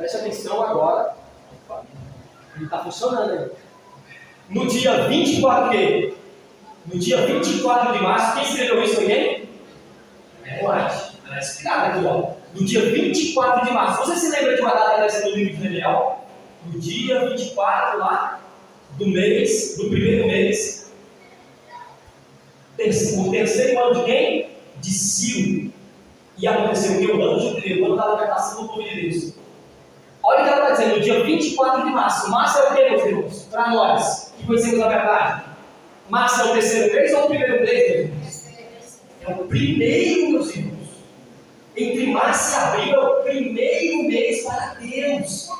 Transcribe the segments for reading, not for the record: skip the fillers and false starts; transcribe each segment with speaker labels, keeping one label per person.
Speaker 1: Preste atenção agora. Ele está funcionando aí. No dia 24 de... No dia 24 de março, quem escreveu isso aí? É White. Ela é explicada aqui, ó. No dia 24 de março. Você se lembra de uma data dessa do livro de Daniel? No dia 24 lá do mês, do primeiro mês. O terceiro ano de quem? De Ciro. E aconteceu o que? O ano jubileu, o ano da libertação do povo de Deus. Olha o que ela está dizendo, no dia 24 de março. Março é o que, meus irmãos? Para nós, que conhecemos a verdade. Março é o terceiro mês ou o primeiro mês, meus irmãos? É o primeiro, meus irmãos. Entre março e abril é o primeiro mês para Deus.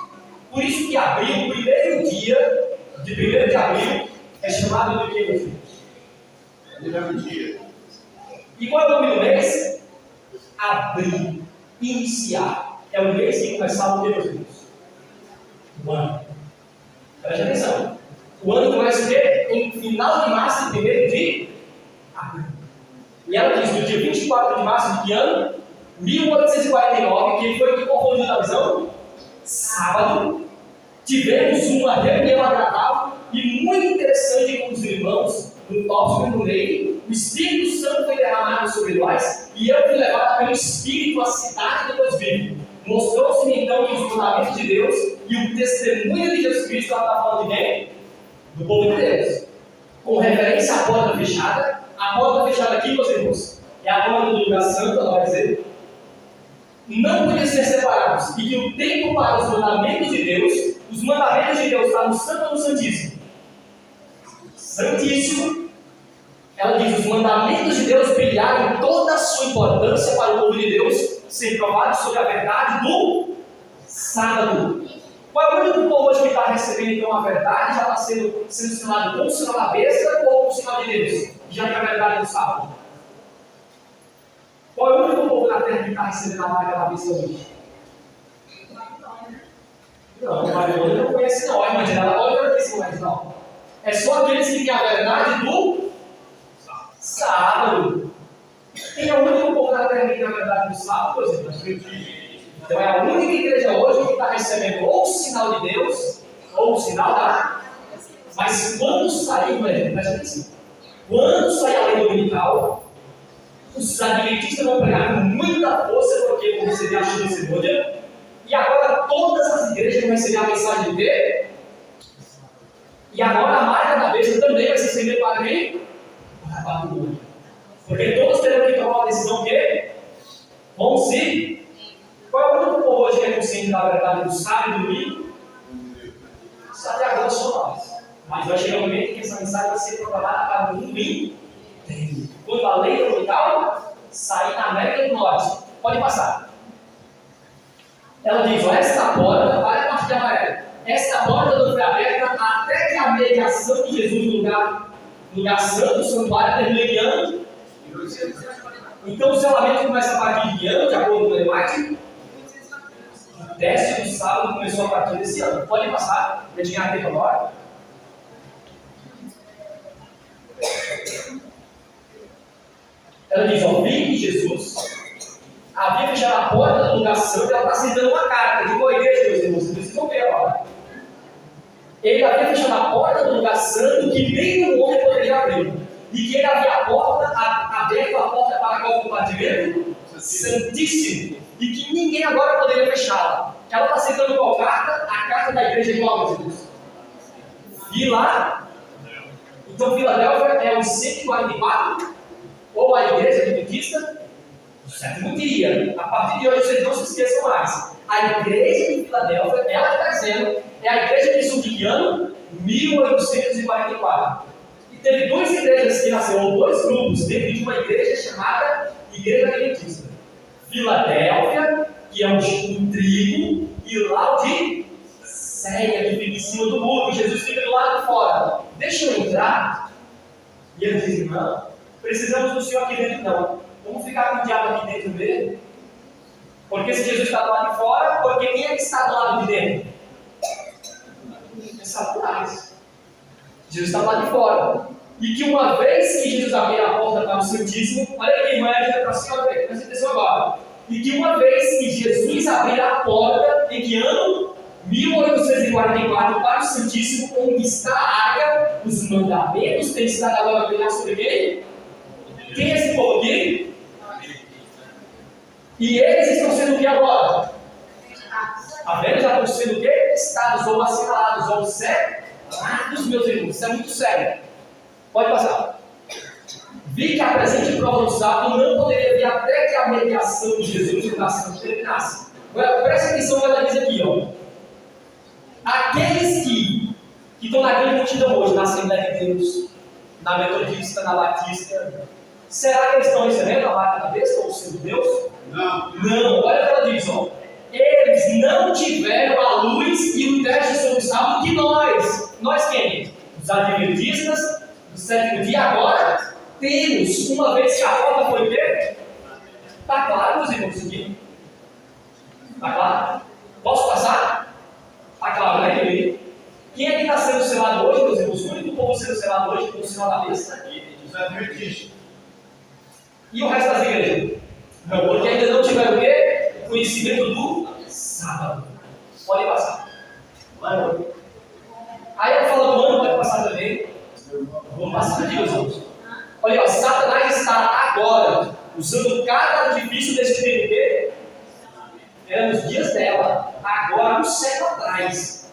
Speaker 1: Por isso que abril, o primeiro dia, de 1º de abril, é chamado de quê, meus irmãos? Primeiro dia. E qual é o nome do mês? Abril. Iniciar. É o mês que começava o que, meus irmãos? O ano. Preste atenção. O ano começa o quê? Em final de março e 1º de abril. E ela diz, no dia 24 de março de que ano? 1849, que foi que confundiu na visão? Sábado. Tivemos uma reunião agradável e muito interessante com os irmãos do tópico e no meio. O Espírito Santo foi derramado sobre nós e eu fui levado pelo Espírito à cidade de Deus vivo. Mostrou-se então que os mandamentos de Deus e o testemunho de Jesus Cristo, ela está falando de quem? Do povo de Deus. Com referência à porta fechada. A porta fechada aqui, meus irmãos, é a porta do lugar santo, ela vai dizer. Não podiam ser separados. E que o tempo para os mandamentos de Deus, os mandamentos de Deus está no Santo ou no Santíssimo? Santíssimo. Ela diz, os mandamentos de Deus brilharam em toda a sua importância para o povo de Deus ser provado sobre a verdade do sábado. Qual é o único povo hoje que está recebendo então a verdade, já está sendo ensinado com o sinal da besta ou com o sinal de Deus? Já tem a verdade do sábado. Qual é o único povo na terra que está recebendo a marca da besta hoje? Não, o Babilônia não conhece não. A irmã de ela não conhece mais não. É só aqueles que têm a verdade do sábado. Quem é o único povo na terra que tem a verdade do sábado, por exemplo? Então é a única igreja hoje que está recebendo ou o sinal de Deus, ou o sinal da... Mas quando sair, presta atenção. Quando sair a lei dominical, os adventistas vão pregar com muita força, porque vão receber a chuva segunda. E agora todas as igrejas vão receber a mensagem de quê? E agora a marca da besta também vai se estender para quem? Para a Babilônia. Porque todos terão que tomar uma decisão que vão se... Qual é o único povo hoje que é consciente da verdade do sábado e do domingo? Até agora são nós. Mas vai chegar um momento que essa mensagem vai ser proclamada para o mundo inteiro. Quando a lei dominical sair na América do Norte. Pode passar. Ela diz, ó, esta porta, olha a parte de amarelo. Esta porta não foi aberta até que a mediação de Jesus no lugar santo, o santuário, termine ano. Então o selamento começa a partir de ano, de acordo com o Lemate. O teste do sábado começou a partir desse ano. Pode passar, eu tinha tempo agora. Ela diz, ó, vi que Jesus havia fechado a porta do lugar santo, ela está sentando uma carta de qual igreja, meus irmãos, vocês precisam ver agora. Ele havia fechado a porta do lugar santo que nenhum homem poderia abrir. E que ele havia a porta, aberto a porta para qual compartimento? Santíssimo. E que ninguém agora poderia fechá-la. Ela está sentando qual carta? A carta da igreja de qual, meus irmãos? Vila. Então, Filadélfia é o 144, ou a igreja adventista do sétimo dia. A partir de hoje, vocês não se esqueçam mais. A igreja de Filadélfia, ela que está dizendo, é a igreja de Sul de que ano? 1844. E teve duas igrejas que nasceram, ou dois grupos, dentro de uma igreja chamada Igreja Adventista. Filadélfia, que é um trigo, e Laodiceia, que fica em cima do muro, e Jesus fica do lado de fora. Deixa eu entrar. E eles dizem, não, precisamos do Senhor aqui dentro, não. Vamos ficar com o diabo aqui dentro dele? Porque se Jesus está do lado de fora, porque quem é que está do lado de dentro? É Satanás. Jesus está do lado de fora. E que uma vez que Jesus abrir a porta para o Santíssimo, olha aqui, irmã, para a senhora ver, presta atenção agora. e que uma vez que Jesus abrir a porta, em que ano? 1844, para o Santíssimo, onde está a arca, os mandamentos têm sido agora pregar sobre quem? Quem é esse povo aqui? E eles estão sendo o que agora? A vendo? Já estão sendo o que? Estados ou assinados ou separados, meus irmãos. Isso é muito sério. Pode passar. Vi que a presente prova do sábado não poderia vir até que a mediação de Jesus e da nação terminasse. Agora, presta atenção no que ela diz aqui, ó. Aqueles que estão na grande multidão hoje, na Assembleia de Deus, na Metodista, na Batista, será que eles estão recebendo a marca da besta ou sendo Deus?
Speaker 2: Não.
Speaker 1: Não, olha o que ela diz, ó. Eles não tiveram a luz e o teste sobre o sábado que nós. Nós quem? Os adventistas do sétimo dia, agora temos, uma vez que a porta foi feita. Está claro, meus irmãos, isso aqui? Está claro? Posso passar? Está claro, né, querido? Quem é que está sendo selado hoje, meus irmãos? O único povo sendo selado hoje com o sinal da besta?
Speaker 2: Os adventistas.
Speaker 1: E o resto das igrejas? Não, porque ainda não tiveram o quê? O conhecimento do sábado. Pode passar. Aí eu falo do ano, pode passar também. Vamos passar aqui, meus irmãos. Olha, ó, Satanás está agora usando cada artifício desse tempo. Era nos dias dela, agora um século atrás.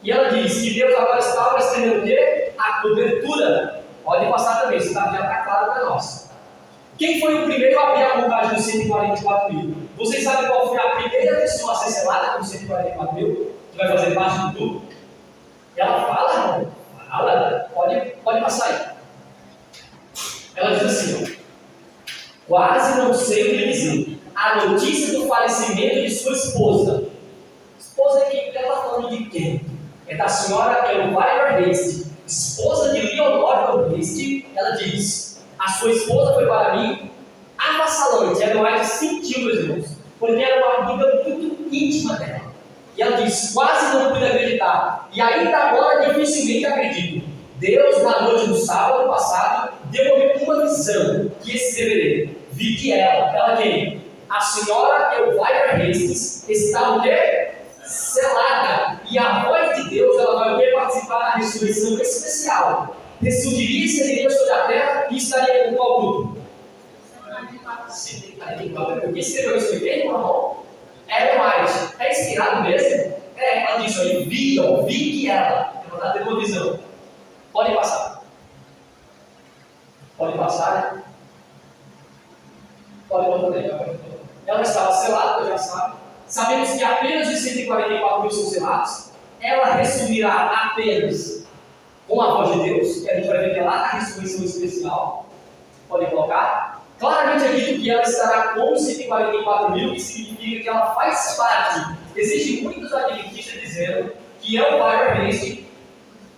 Speaker 1: E ela diz que Deus agora estava estendendo o quê? A cobertura. Pode passar também, isso já está claro para nós. Quem foi o primeiro a abrir a contagem dos 144 mil? Vocês sabem qual foi a primeira pessoa a ser selada com 144 mil? Que vai fazer parte do grupo? Ela fala, não? Fala, pode passar aí. Ela diz assim, ó, quase não sei o que dizer. A notícia do falecimento de sua esposa. Esposa que ela está falando de quem? É da senhora Elvira Hastings, esposa de Leonardo Hastings. Ela diz, a sua esposa foi para mim avassalante. Ela mais sentiu, meus irmãos, porque era uma amiga muito íntima dela. E ela diz, quase não pude acreditar. E ainda agora dificilmente acredito. Deus, na noite do sábado passado, deu-me uma visão que esse fevereiro. Vi que ela quem? A senhora Elvira Hastings está o quê? Selada. E a voz de Deus, ela vai o quê? Participar da ressurreição especial. Ressurgiria e seria sobre a terra e estaria com qual grupo? Quem escreveu isso aqui, irmão? É mais. É inspirado mesmo? É, ela disse aí, vi que ela está tendo uma visão. Pode passar. Pode passar, né? Pode botar. Ela estava selada, já sabe. Sabemos que apenas os 144 mil são selados. Ela ressurgirá apenas com a voz de Deus, que a gente vai ver lá na ressurreição especial. Pode colocar. Claramente é dito que ela estará com os 144 mil, que significa que ela faz parte. Existem muitos adventistas dizendo que Elvira Hastings,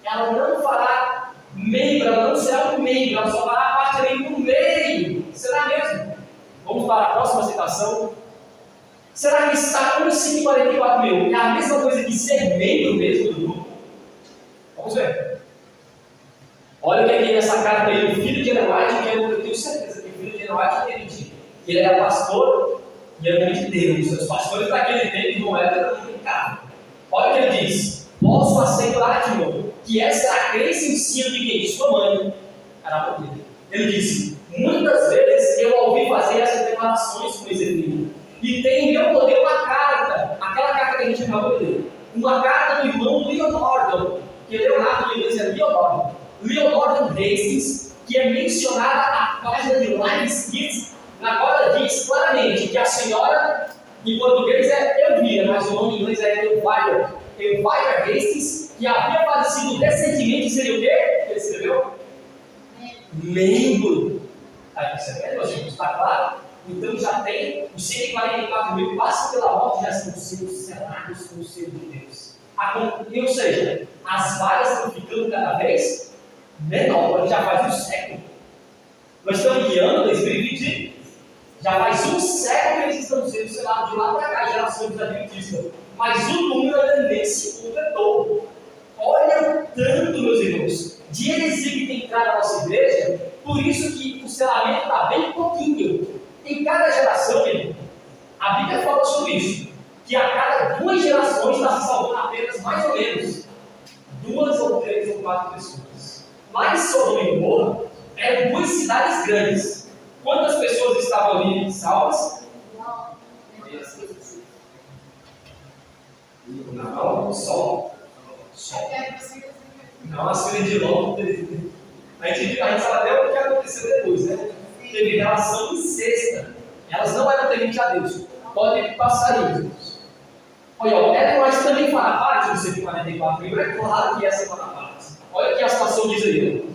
Speaker 1: ela não fará membro, ela não será um membro, ela só fará parte ali no meio. Será mesmo? Vamos para a próxima citação. Será que estar com os 144 mil é a mesma coisa que ser membro mesmo do grupo? Vamos ver. Olha o que é que nessa carta aí, o filho de Ellen White, que eu tenho certeza que o filho de Ellen White entende. Ele era pastor e era homem de Deus. Os pastores daquele tempo não eram comunicados. Olha o que ele diz. Posso assegurar, irmão, que essa é a crença e ensino de quem? De sua mãe. Era a mãe dele. Ele disse, muitas vezes eu ouvi fazer essas declarações com esse filho. E tem em meu poder uma carta, aquela carta que a gente acabou de ler. Uma carta do irmão Leonardo, que Leonardo de inglês é Leonardo Hastings, que é mencionada a página de Live Skits, na qual ela diz claramente que a senhora, em português é Elvira, mas o nome em inglês é Elvira Hastings, que havia falecido recentemente, seria o quê? Ele escreveu? Membro. Está percebendo, gente? Está claro? Então já tem os 144 mil que passam pela morte, já estão sendo selados com o selo de Deus. Ou seja, as vagas estão ficando cada vez menor, já faz um século. Nós estamos em que ano? 2020? Já faz um século que eles estão sendo selados de lá para cá, gerações dos adventistas. Mas o número ainda nem se completou. Olha o tanto, meus irmãos, de heresia que tem entrado na nossa igreja, por isso que o selamento está bem pouquinho. Em cada geração, A Bíblia fala sobre isso, que a cada 2 gerações está se salvando apenas mais ou menos 2 ou 3 ou 4 pessoas. Lá em Sodoma e Gomorra, eram 2 cidades grandes. Quantas pessoas estavam ali salvas? Não, só. Não, as filhas de Ló. A gente sabe até o que aconteceu depois, né? Teve relação incesta. Elas não eram tementes a Deus. Pode passar isso. Olha, Ellen White também fala parte do 144 livro. É claro que essa fala parte. Olha o que a situação diz aí.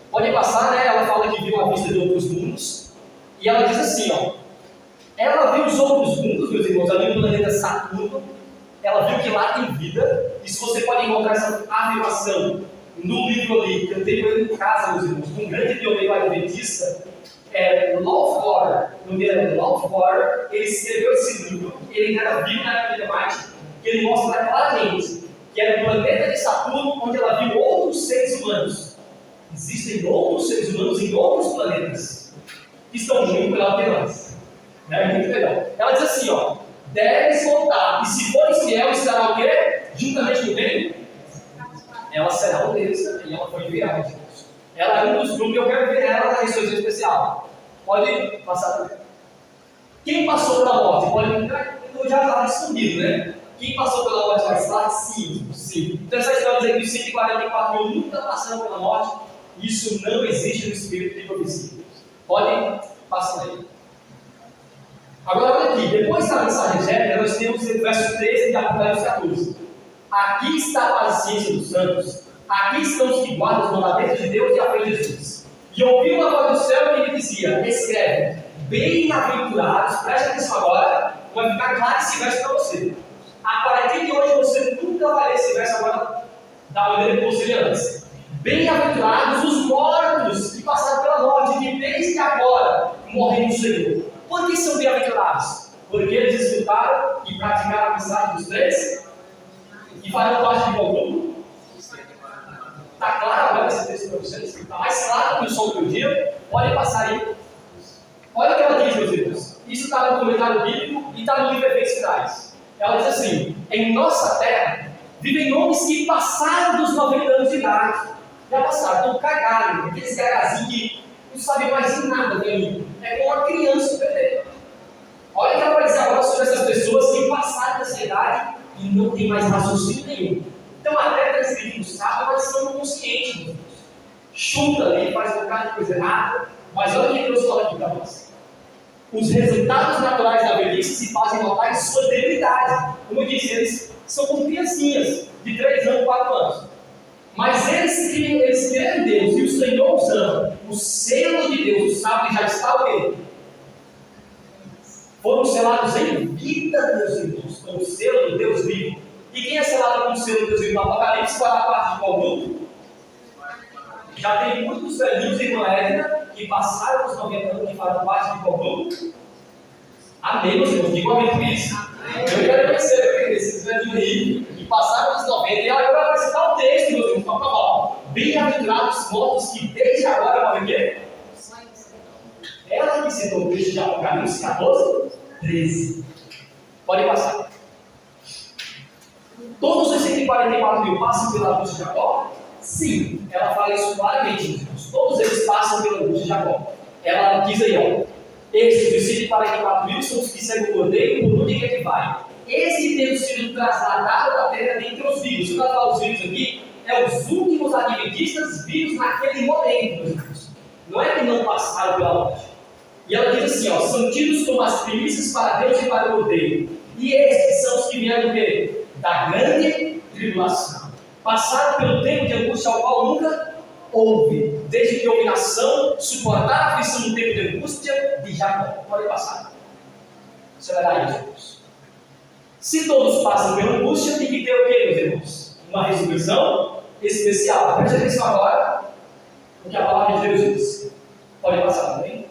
Speaker 1: Pode passar, né? Ela fala que viu a vista de outros mundos. E ela diz assim, ó. Ela viu os outros mundos, meus irmãos, ali no planeta Saturno. Ela viu que lá tem vida. Isso você pode encontrar essa afirmação no livro ali, que eu tenho ele em casa, meus irmãos, de um grande pioneiro adventista, Lawford, o nome dele é Lawford. Ele escreveu esse livro, ele era vivo na época de Marte, que ele mostra claramente que era o planeta de Saturno, onde ela viu outros seres humanos. Existem outros seres humanos em outros planetas, que estão muito melhor que nós. É muito legal. Ela diz assim, ó, deves voltar, e se for fiel, estará o quê? Juntamente com ele? Ela será um deles também, ela foi enviada. Ela é um dos grupos que eu quero ver ela na ressurreição especial. Pode passar também. Quem passou pela morte? Pode entrar, eu já estava escondido, né? Quem passou pela morte vai estar? Sim, sim. Então essa história de que os 144 mil nunca passaram pela morte, isso não existe no espírito de profecia. Pode passar aí. Agora olha aqui, depois da mensagem angélica, nós temos o verso 13 de Apocalipse 14. Aqui está a paciência dos santos, aqui estão os que guardam os mandamentos de Deus e a fé de Jesus. E ouviu uma voz do céu que ele dizia, escreve, bem-aventurados, preste atenção agora, vai ficar claro esse verso para você. A partir de hoje você nunca vai ler esse verso agora da maneira que você lê antes. Bem-aventurados os mortos que passaram pela morte, que desde agora morrem no Senhor. Por que são bem-aventurados? Porque eles escutaram e praticaram a mensagem dos 3 e farão parte de qual grupo? Está claro agora esse texto para vocês? Está mais claro que o sol do dia? Pode passar aí. Olha o que ela diz, meus irmãos. Isso está no comentário bíblico e está no livro Efeitos Finais. Ela diz assim: em nossa terra vivem homens que passaram dos 90 anos de idade. Já passaram, estão cagados. Aqueles cagazinhos que não sabem mais de nada, meu amigo. É como uma criança perfeita. Olha o que ela vai dizer agora sobre essas pessoas que passaram dessa idade e não tem mais raciocínio nenhum. Então, até transgredindo sábado, mas são conscientes. Chuta ali, faz um bocado de coisa errada, mas olha o que Deus fala aqui para nós. Os resultados naturais da velhice se fazem notar em sua debilidade. Como eu disse, eles são como criancinhas de 3 anos, 4 anos. Mas eles creem em Deus e o Senhor os ama. O selo de Deus, o sábado já está o quê? Foram selados em vida, meus irmãos, com o selo de Deus vivo. E quem é selado com o selo de Deus vivo no Apocalipse fará parte de qual grupo? Já tem muitos velhinhos de irmã Edna que passaram os 90 anos e farão parte de qual grupo? Amém, meus irmãos, digo amém por isso. Eu quero conhecer esses velhinhos aí que passaram os 90 e agora vai citar o texto, meus irmãos, para falar. Bem-aventurados os mortos que desde agora morrem o quê? Ela que citou o texto de Apocalipse 14, 13. Pode passar. Todos os 144 mil passam pela luz de Jacó? Sim, ela fala isso claramente, meus irmãos. Todos eles passam pela luz de Jacó. Ela diz aí, ó. Estes, os 144 mil, são os que seguem o cordeiro, por onde que vai. Esse tendo sido trasladado da terra dentre os vivos. Se eu falar os vivos aqui, é os últimos adventistas vivos naquele momento, meus irmãos. Não é que não passaram pela morte. E ela diz assim, ó, são tidos como as primícias para Deus e para o cordeiro. E esses são os que vieram do quê? Da grande tribulação. Passaram pelo tempo de angústia ao qual nunca houve. Desde que houve nação, suportar a aflição no tempo de angústia de Jacó. Pode passar. Acelerar isso, irmãos. Se todos passam pela angústia, tem que ter o quê, meus irmãos? Uma ressurreição especial. Preste atenção agora no que a palavra de Deus diz. Pode passar também.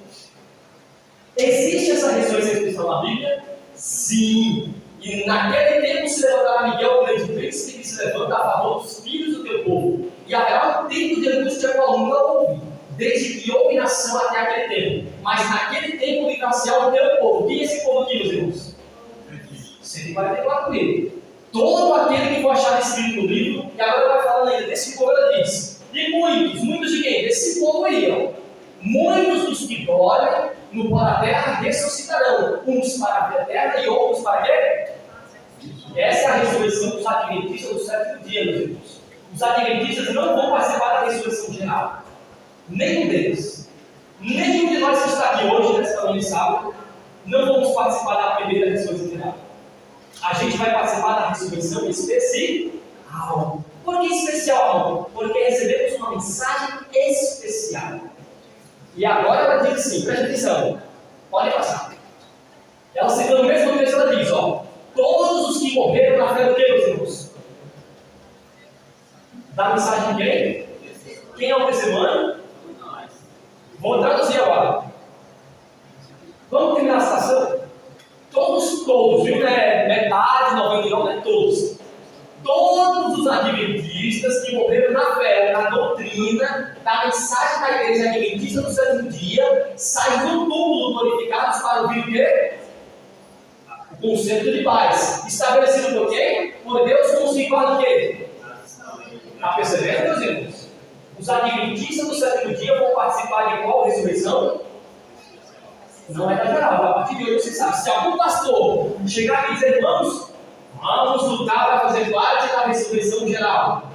Speaker 1: Existe essa ressurreição especial na Bíblia? Sim. E naquele tempo se levantará Miguel, o grande príncipe, que se levanta a favor dos filhos do teu povo. E haverá um tempo de angústia qual nunca houve, desde que houve nação até aquele tempo. Mas naquele tempo viverá o teu povo. Quem é esse povo aqui, meus irmãos? quê? Todo aquele que for achado escrito no livro, e agora vai falando ainda desse povo, ela diz, e muitos de quem? Desse povo aí, ó. Muitos dos que dormem no pó da terra ressuscitarão, uns para a vida eterna e outros para quê? Essa é a ressurreição dos adventistas do sétimo dia, meus irmãos. Os adventistas não vão participar da ressurreição geral. Nenhum deles. Nenhum de nós que está aqui hoje, nessa manhã de sábado, não vamos participar da primeira ressurreição geral. A gente vai participar da ressurreição especial. Por que especial? Porque recebemos uma mensagem especial. E agora ela diz assim, presta atenção, pode passar. Ela citando o mesmo texto, ela diz, ó, todos os que morreram na fé do que, meus irmãos? Da mensagem de quem? Quem é o testemunho? Vou traduzir agora. Vamos terminar a citação? Todos, viu? Não é metade, 99, não é todos. Todos os adventistas que morreram na fé, na doutrina, da mensagem da igreja adventista do sétimo dia, saem do túmulo glorificados para ouvir o quê? O conceito de paz. Estabelecido por quem? Por Deus, como se fala de quê? Está percebendo, meus irmãos? Os adventistas do sétimo dia vão participar de qual ressurreição? Não é da geral. A partir de hoje você sabe. Se algum pastor chegar aqui e dizer, irmãos, vamos lutar para fazer parte da ressurreição geral.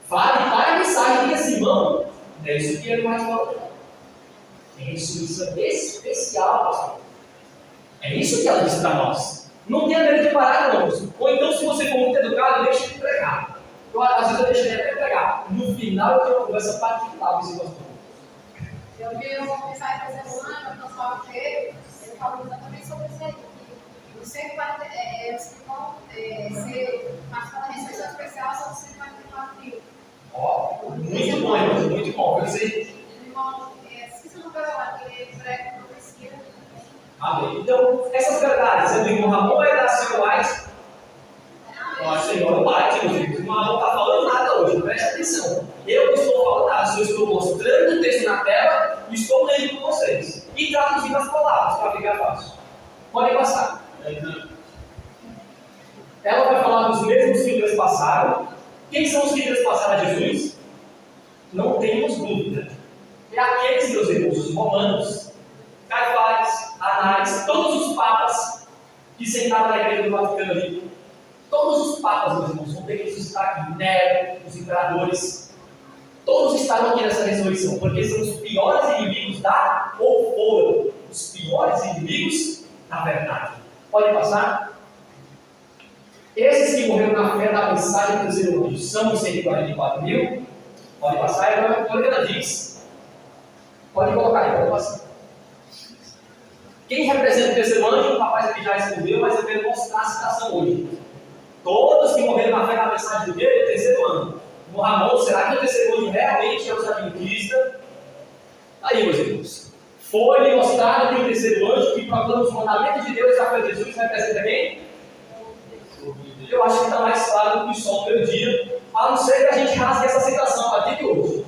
Speaker 1: Fale para a mensagem, diga assim, irmão, é isso que ele vai falar. É ressurreição especial, pastor. É isso que ela disse para nós. Não tenha medo de parar, não. Ou então, se você for muito educado, deixe de pregar. Às vezes eu deixaria até pregar. No final, eu tenho uma conversa particular com esse pastor.
Speaker 3: Eu vi uma mensagem da semana, que nós falamos com ele falou exatamente sobre isso aí. Você vai ser participar da ressurreição especial, só você vai ter uma frio.
Speaker 1: Ó, muito bom, irmão, muito bom.
Speaker 3: Irmão, esqueci o nome agora, que ele prega profecia.
Speaker 1: Amém. Então, essas verdades, o irmão Ramon é da senhora White. A senhora White, meus irmãos, o irmão não está falando nada hoje, preste atenção. Eu não estou falando nada, eu estou mostrando o texto na tela e estou lendo com vocês. E traduzindo as palavras para ficar fácil. Podem passar. Ela vai falar dos mesmos que trespassaram. Quem são os que trespassaram a Jesus? Não temos dúvida. É aqueles, meus irmãos, os romanos, Caifás, Anás, todos os papas que sentaram na igreja do Vaticano ali. Todos os papas, meus irmãos, vão ter que ressuscitar aqui. Nero, os imperadores, todos estarão aqui nessa ressurreição, porque são os piores inimigos ou foram os piores inimigos da verdade. Pode passar? Esses que morreram na fé da mensagem do terceiro anjo são os 144 mil. Pode passar, e agora o que ela diz. Pode colocar aí, pode passar. Quem representa o terceiro anjo? O rapaz aqui já respondeu, mas eu quero mostrar a citação hoje. Todos que morreram na fé da mensagem do terceiro anjo. No Ramon, será que o terceiro anjo realmente é o adventista? Aí, meus irmãos. Foi mostrado que o terceiro anjo, que proclama os mandamentos de Deus e a fé de Jesus, representa quem? Eu acho que está mais claro do que o sol do dia, a não ser que a gente rasgue essa citação a partir de hoje.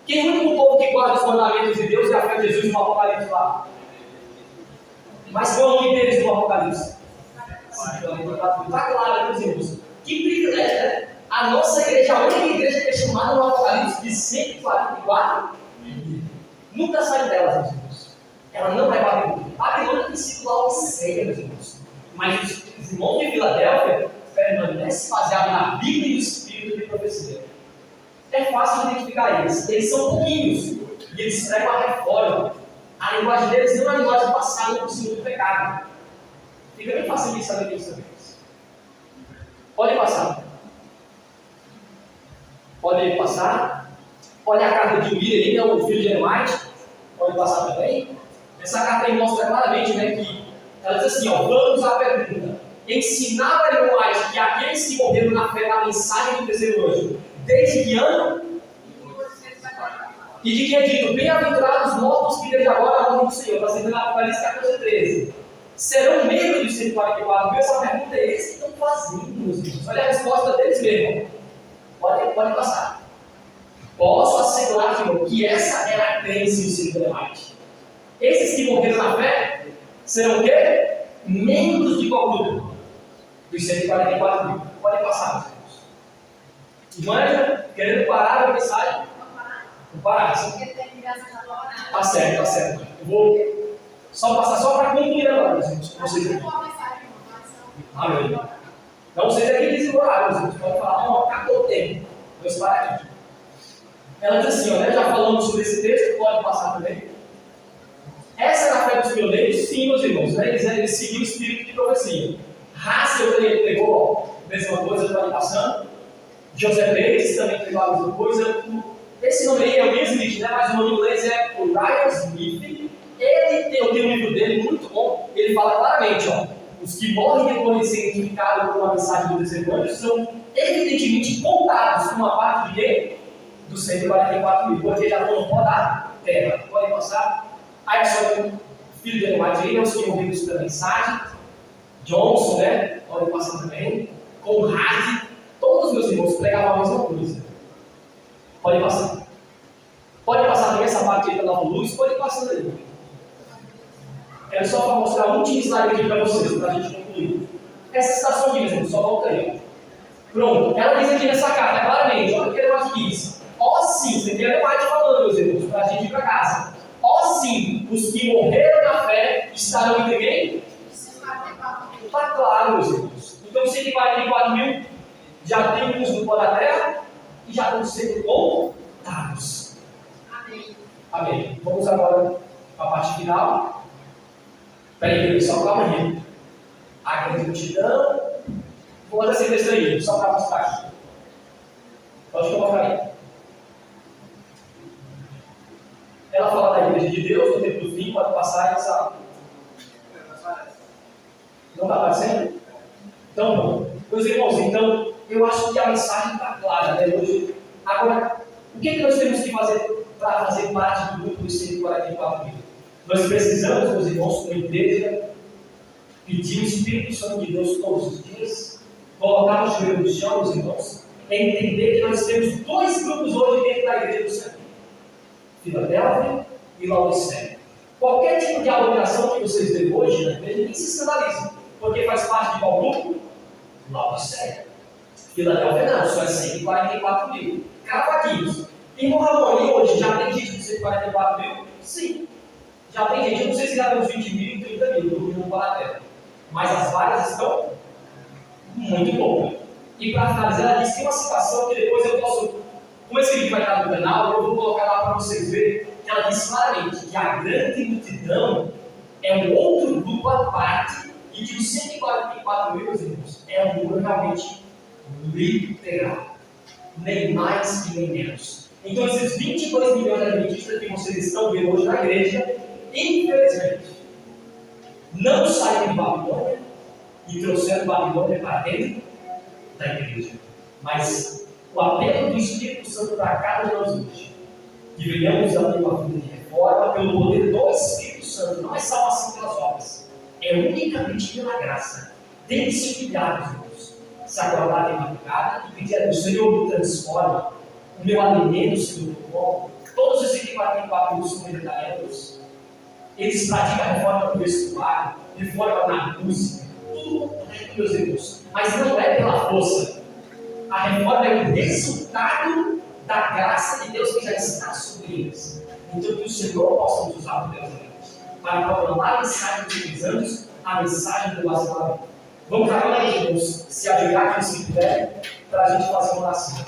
Speaker 1: Quem é o único povo que guarda os mandamentos de Deus e a fé de Jesus no Apocalipse lá? Mas qual é o nome deles no Apocalipse? Está claro, meus irmãos. Que privilégio, né? A nossa igreja, a única igreja que é chamada no Apocalipse de 144, nunca sai delas, meus irmãos. Ela não vai para Babilônia. Babilônia tem sido algo sério, meus irmãos. Mas os irmãos de Filadélfia permanecem baseados na Bíblia e no Espírito de profecia. É fácil identificar eles. Eles são pouquinhos e eles pregam a reforma. A linguagem deles não é uma linguagem passada por cima do pecado. Fica bem fácil de saber quem são eles. Pode passar. Pode passar. Olha a carta de William, o filho de Eremite. Pode passar também. Essa carta aí mostra claramente, né, que ela diz assim, ó, vamos à pergunta. Ensinava a Eremite que aqueles que morreram na fé da mensagem do terceiro anjo, desde que ano? E de que é dito, bem-aventurados mortos que desde agora morrem do Senhor. Está sendo na Apocalipse 14:13. Serão membros dos 144 mil? Essa pergunta é eles que estão fazendo, meus irmãos. Olha a resposta deles mesmo. Pode passar. Posso assegurar, Senhor, que essa era a crença do Senhor Eremite. Esses que morreram na fé serão o quê? Membros de qual grupo? dos 144 mil. Pode passar, meus irmãos. Manja, querendo parar a mensagem? Vou parar.
Speaker 3: Porque tem que graças a Deus.
Speaker 1: Tá certo, tá certo. Eu vou só passar só para concluir agora, meus irmãos, com vocês aqui. Amém. Então vocês aqui desenrolaram, meus irmãos. Podem falar, ó, acabou o tempo. Vou parar aqui. Ela diz assim, ó, né? Já falamos sobre esse texto, pode passar também. Essa era a fé dos pioneiros? Sim, meus irmãos. Né? Eles seguiam o espírito de profecia. Haskell pregou a mesma coisa, pode passando. José Pérez também pregou a mesma coisa. Esse nome aí é o Smith, né? Mas o nome inglês é o Ryan Smith. Ele tem um livro dele muito bom. Ele fala claramente, ó, os que morrem depois de ser identificados por uma mensagem do Evangelho são evidentemente contados com uma parte de quem? Dos 144 mil, porque já estão no pó da terra. Pode passar. Aí só o filho de White Williams, que ouviu pela mensagem. Johnson, né? Pode passar também. Conrad. Todos os meus irmãos pregavam a mesma coisa. Pode passar. Pode passar também essa parte aí da Nova Luz. Pode passar aí. Quero só para mostrar um último slide aqui para vocês, para a gente concluir. Essa citação aqui, meus irmãos, só volta aí. Pronto. Ela diz aqui nessa carta, claramente, olha o que ele mais diz. Ó sim, você tem mais falando, meus irmãos, para a gente ir para casa. Ó sim, os que morreram na fé estarão entre quem? Está claro, meus irmãos. Então, 144 mil já temos no pó da terra e já estão sendo contados.
Speaker 3: Amém.
Speaker 1: Amém. Vamos agora para a parte final. Peraí, pessoal, calma aí. A grande multidão. Vou fazer esse texto aí, só para mostrar aqui. Pode colocar aí. Ela fala da igreja de Deus, no tempo do fim, pode passar essa. Não está aparecendo? Então, não. Meus irmãos, então, eu acho que a mensagem está clara, né? Hoje. Agora, o que nós temos que fazer para fazer parte do grupo dos 144 mil? Nós precisamos, meus irmãos, como igreja, pedir o Espírito Santo de Deus todos os dias, colocar o joelho no chão, meus irmãos, e entender que nós temos dois grupos hoje dentro da igreja do Senhor: Filadélfia e Laodiceia. Qualquer tipo de abominação que vocês veem hoje na igreja, nem se escandalize, porque faz parte de qual grupo? Laodiceia. Filadélfia não, só é 144 mil. Cravadinhos. E no Ramon, hoje já tem gente de 144 mil? Sim. Já tem gente, eu não sei se já tem uns 20 mil, 30 mil no mundo para a terra. Mas as vagas estão muito boas. E para finalizar, ela disse que tem uma citação que depois eu posso, como esse vídeo vai estar no canal, eu vou colocar lá para vocês verem, que ela diz claramente que a grande multidão é um outro grupo à parte e que os 144 mil, meus irmãos, é um número realmente literal. Nem mais e nem menos. Então esses 22 milhões de adventistas que vocês estão vendo hoje na igreja, infelizmente, não saíram de Babilônia e trouxeram Babilônia para dentro da igreja. Mas o apelo do Espírito Santo para cada um de nós hoje, que venhamos a ter uma vida de reforma pelo poder do Espírito Santo, não é salvação pelas obras, é unicamente pela graça. Tem que se humilhar, irmãos, se acordar de madrugada e pedir a Deus: Senhor, me transforme, o meu alimento, Senhor, bom. Todos esses 144 mil são vegetarianos. Eles praticam a reforma no vestuário, reforma na música, tudo completo, meus irmãos. Mas não é pela força. A reforma é o resultado da graça de Deus que já está sobre eles. Então, que o Senhor possa nos usar poderosamente para proclamar a mensagem dos cristãos, a mensagem do Evangelho. Vamos agora, irmãos, se ajoelhar aqui se puder, para a gente fazer uma oração.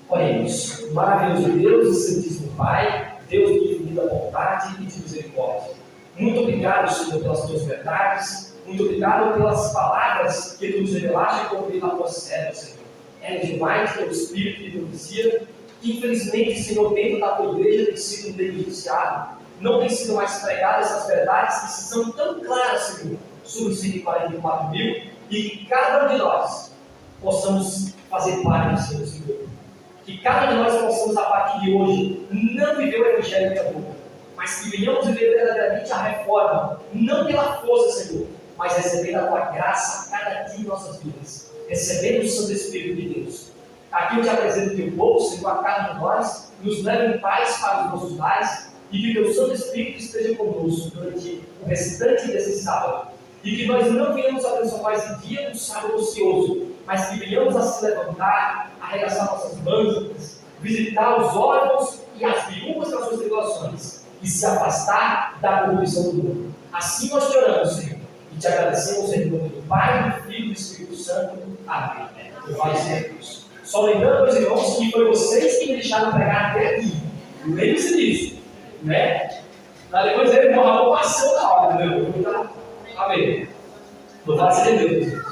Speaker 1: Oremos. Maravilhoso Deus e Santíssimo Pai, Deus de infinita bondade e de misericórdia. Muito obrigado, Senhor, pelas tuas verdades. Muito obrigado pelas palavras que tu nos revelaste como veio na tua serva, Senhor. É demais pelo Espírito de profecia, que infelizmente, Senhor, dentro da tua igreja tem sido negligenciado. Não tem sido mais pregadas essas verdades que são tão claras, Senhor, sobre os 144 mil, e que cada um de nós possamos fazer parte do Senhor. Que cada um de nós possamos, a partir de hoje, não viver o Evangelho pela boca, mas que venhamos viver verdadeiramente a reforma, não pela força, Senhor, mas recebendo a tua graça a cada dia em nossas vidas, recebendo o Santo Espírito de Deus. Aqui eu te apresento o teu povo, Senhor, a cada um de nós, nos leve em paz para os nossos lares, e que o teu Santo Espírito esteja conosco durante o restante desse sábado. E que nós não venhamos a transformar esse dia num sábado ocioso, mas que venhamos a se levantar, arregaçar nossas mangas, visitar os órfãos e as viúvas das suas tribulações e se afastar da corrupção do mundo. Assim nós te oramos, Senhor, e te agradecemos em nome do Pai, do Filho e do Espírito Santo. Amém. Louvado seja Deus. Só lembrando, meus irmãos, que foi vocês que me deixaram pregar até aqui. Lembre-se disso, né? Mas depois ele morreu, passou da hora, entendeu? Amém. Louvado seja Deus.